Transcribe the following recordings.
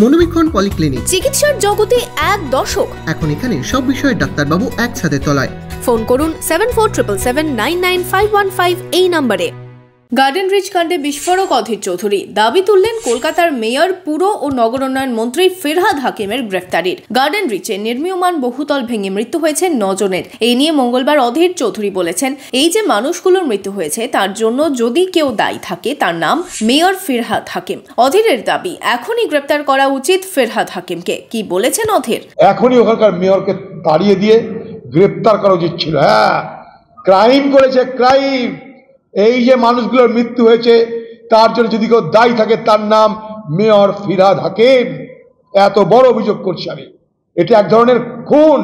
মনোবীক্ষণ polyclinic, চিকিৎসার জগতে এক দশক। এখন এখানে সব বিষয়ে ডাক্তারবাবু একসাথে তলায়। ফোন করুন 7477999515 এই নম্বরে। গার্ডেন রিচ কাণ্ডে বিস্ফোরক অধীর চৌধুরী, দাবি তুললেন কলকাতার মেয়র পুর ও নগর উন্নয়ন মন্ত্রী ফিরহাদ হাকিমের গ্রেফতারির। গার্ডেন রিচে নির্মীয়মান বহুতল ভেঙে মৃত্যু হয়েছে 9 জনের। এই নিয়ে মঙ্গলবার অধীর চৌধুরী বলেছেন, এই যে মানুষগুলোর মৃত্যু হয়েছে তার জন্য যদি কেউ দায়ী থাকে তার নাম মেয়র ফিরহাদ হাকিম। অধীরের দাবি, এখনই গ্রেফতার করা উচিত ফিরহাদ হাকিমকে। কি বলেছেন অধীর? এখনই ওখানকার মেয়রকে তাড়িয়ে দিয়ে গ্রেফতার করা উচিত ছিল। হ্যাঁ, ক্রাইম করেছে, ক্রাইম। এই যে মানুষগুলোর মৃত্যু হয়েছে তার জন্য যদি কেউ দায়ী থাকে তার নাম মেয়র ফিরহাদ হাকিম। এত বড় অভিযোগ করছি আমি। এটা এক ধরনের খুন,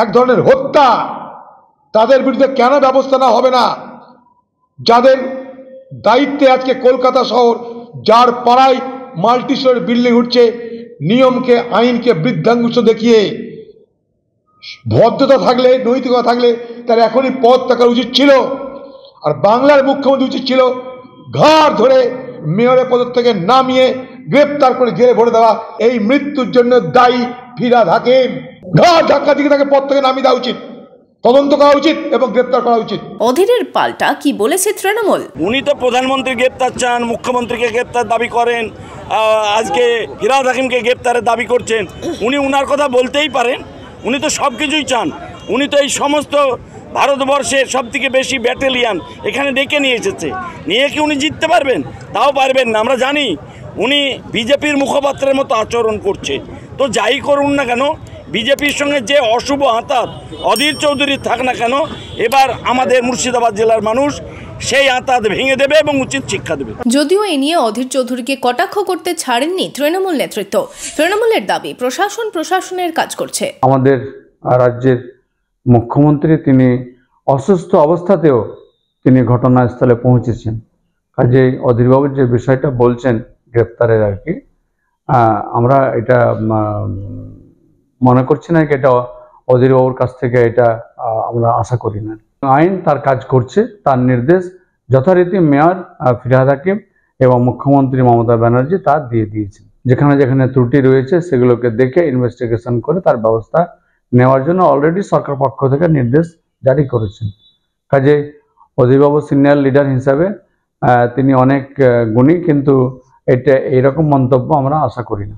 এক ধরনের হত্যা। তাদের বিরুদ্ধে কেন ব্যবস্থা না হবে না? যাদের দায়িত্বে আজকে কলকাতা শহর, যার পাড়ায় মাল্টি স্টোরি বিল্ডিং উঠছে, নিয়মকে আইনকে বৃদ্ধাঙ্গুষ্ঠ দেখিয়ে ভদ্রতা থাকলে, নৈতিকতা থাকলে তার এখনই পদ থাকা উচিত ছিল। আর বাংলার মুখ্যমন্ত্রী উচিত ছিল ঘাড় ধরে মেয়রের পদ থেকে নামিয়ে গ্রেপ্তার করে জেলে ভরে দেওয়া। এই মৃত্যুর জন্য দায়ী ফিরহাদ হাকিম। ঘাড় ধাক্কা দিয়ে তাকে পদ থেকে নামিয়ে দেওয়া উচিত, তদন্ত করা উচিত এবং গ্রেপ্তার করা উচিত। অধীরের পাল্টা কি বলেছে তৃণমূল? উনি তো প্রধানমন্ত্রী গ্রেপ্তার চান, মুখ্যমন্ত্রীকে গ্রেপ্তার দাবি করেন, আজকে ফিরহাদ হাকিমকে গ্রেপ্তারের দাবি করছেন। উনি উনার কথা বলতেই পারেন, উনি তো সব কিছুই চান। উনি তো এই সমস্ত ভারতবর্ষের সবথেকে বেশি ব্যাটালিয়ান এখানে ডেকে নিয়ে এসেছে। নিয়ে কি উনি জিততে পারবেন? তাও পারবেন না। আমরা জানি উনি বিজেপির মুখপাত্রের মতো আচরণ করছে। তো যাই করুন না কেন, বিজেপির সঙ্গে যে অশুভ আঁতাত অধীর চৌধুরীর থাক না কেন, এবার আমাদের মুর্শিদাবাদ জেলার মানুষ সেই আঁতাত ভেঙে দেবে এবং উচিত শিক্ষা দেবে। যদিও এ নিয়ে অধীর চৌধুরীকে কটাক্ষ করতে ছাড়েননি তৃণমূল নেতৃত্ব। তৃণমূলের দাবি, প্রশাসনের কাজ করছে। আমাদের রাজ্যের মুখ্যমন্ত্রী তিনি অসুস্থ অবস্থাতেও তিনি ঘটনাস্থলে পৌঁছেছেন। কাজেই অধীরবাবুর যে বিষয়টা বলছেন গ্রেপ্তারের আর কি, আমরা এটা মনে করছি না, এটা অধীরবাবুর কাছ থেকে এটা আমরা আশা করি না। আইন তার কাজ করছে, তার নির্দেশ যথারীতি মেয়র ফিরহাদ হাকিম এবং মুখ্যমন্ত্রী মমতা ব্যানার্জি তার দিয়ে দিয়েছেন। যেখানে যেখানে ত্রুটি রয়েছে সেগুলোকে দেখে ইনভেস্টিগেশন করে তার ব্যবস্থা নেওয়ার জন্য অলরেডি সরকার পক্ষ থেকে নির্দেশ জারি করেছেন। কাজেই অধীরবাবু সিনিয়র লিডার হিসাবে তিনি অনেক গুণী, কিন্তু এটা এইরকম মন্তব্য আমরা আশা করি না।